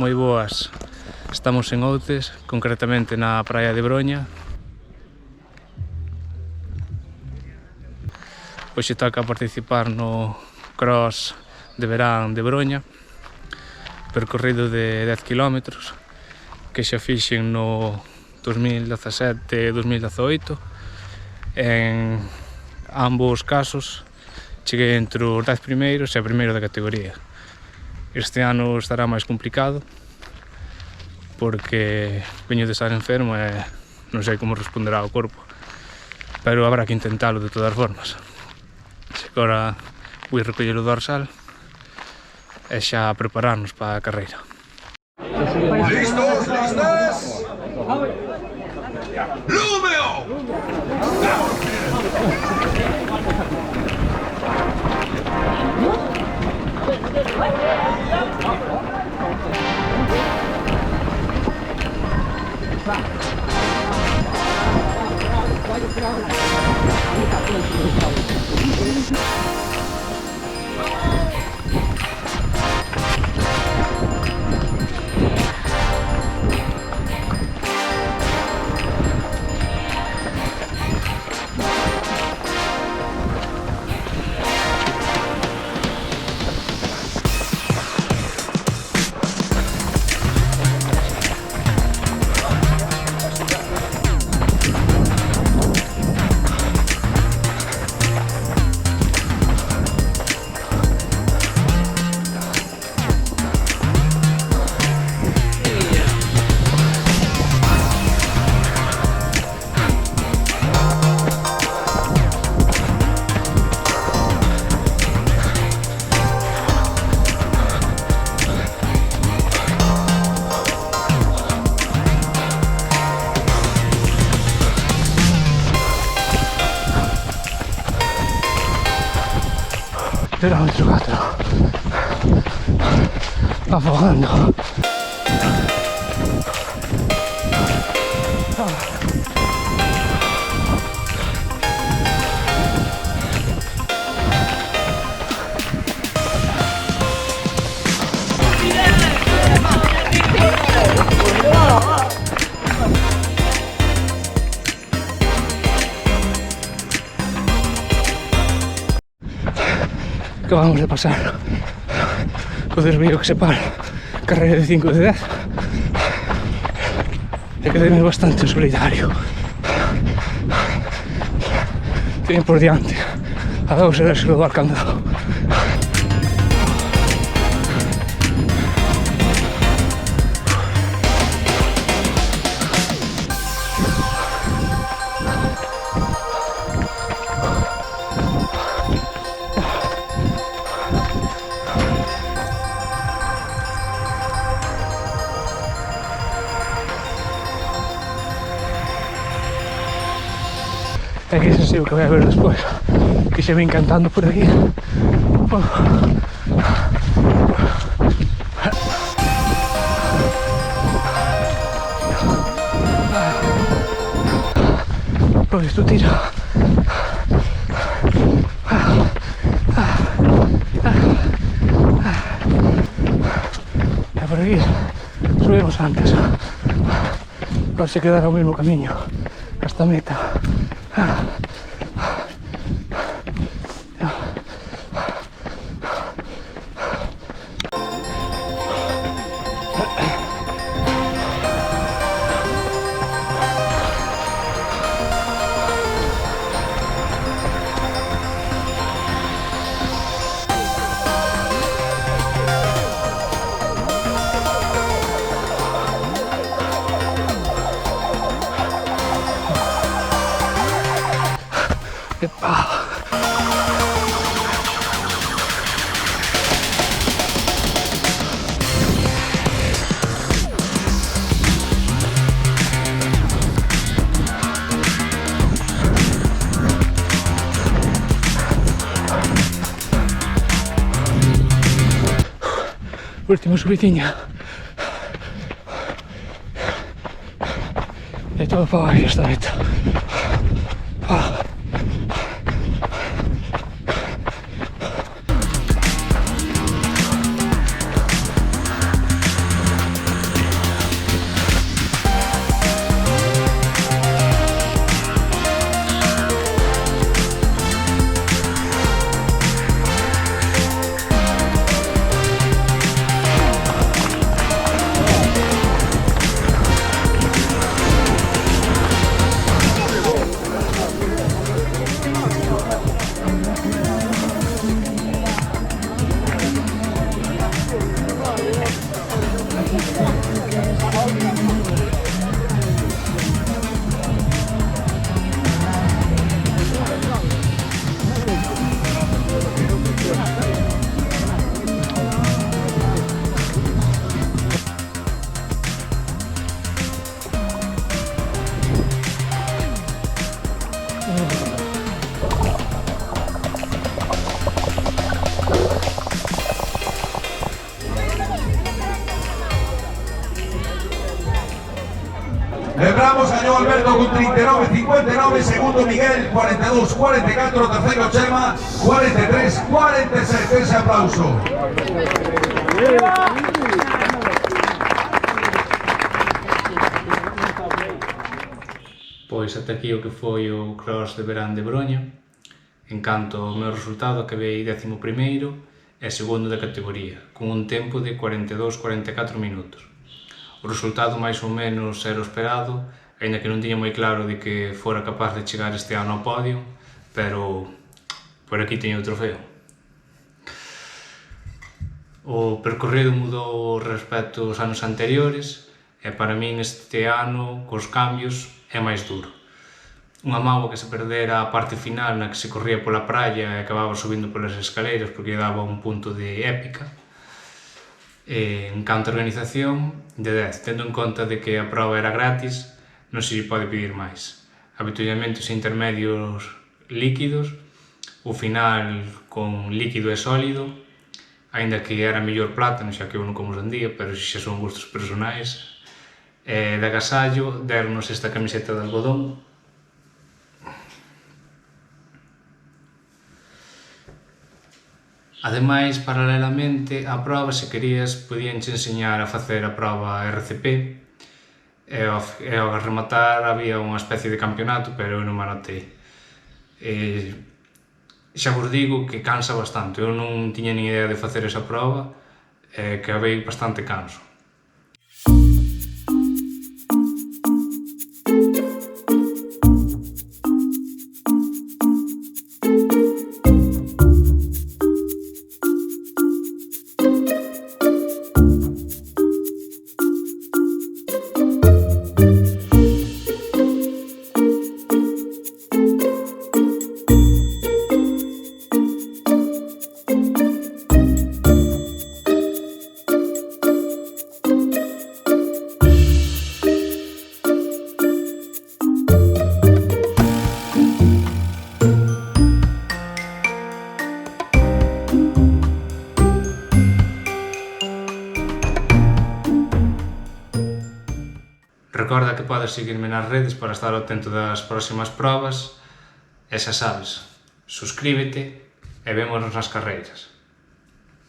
moi boas. Estamos en Outes, concretamente na praia de Broña. Hoxe toca participar no cross de verán de Broña, percorrido de 10 km, que xa fixen no 2017 e 2018. En ambos casos cheguei entre os 10 primeiros e o primeiro da categoría. Este ano estará máis complicado porque veño de estar enfermo e non sei como responderá o corpo, pero habrá que intentalo de todas formas. Agora vou recoller o dorsal e xa prepararnos para a carreira. ¿Listos? ¿Listas? ¡Lumeo! Kilómetro 4 afogando. Acabamos de pasar o desvío que separa carreira de 5 de 10 e quedei bastante solidario. Teño por diante a 2 horas do Alcandado. É que ese sí o que vai a ver despois, que se ven cantando por aquí. Pois tú tira. E por aquí subimos antes, para se quedar ao mesmo camiño hasta a meta. Última subidinha. E todo para baixo esta meta. Lembramos, gañou Alberto con 39-59, segundo Miguel 42-44, terceiro Chema 43-47. Ese aplauso. Pois ata aquí o que foi o Cross de Verán de Broña. En canto ao meu resultado, acabei 11º e segundo da categoría, con un tempo de 42-44 minutos. O resultado máis ou menos era o esperado, aínda que non tiña moi claro de que fora capaz de chegar este ano ao podio, pero por aquí teño o trofeo. O percorrido mudou respecto aos anos anteriores e para min este ano, cos cambios, é máis duro. Unha mágoa que se perdera a parte final na que se corría pola praia e acababa subindo polas escaleiras porque daba un punto de épica. En canto a organización, de 10, tendo en conta de que a prova era gratis, non se lle pode pedir máis. Avituallamentos intermedios líquidos, o final con líquido e sólido, aínda que era mellor plátano, xa que eu non como sandía, pero xa son gustos personais. De agasallo, dernos esta camiseta de algodón. Ademais, paralelamente á prova, se querías, podíanche enseñar a facer a prova RCP e ao rematar había unha especie de campeonato, pero eu non me anotei. Xa vos digo que cansa bastante, eu non tiña nin idea de facer esa prova e acabei bastante canso. Recorda que podes seguirme nas redes para estar atento das próximas probas e xa sabes, suscríbete e vémonos nas carreiras.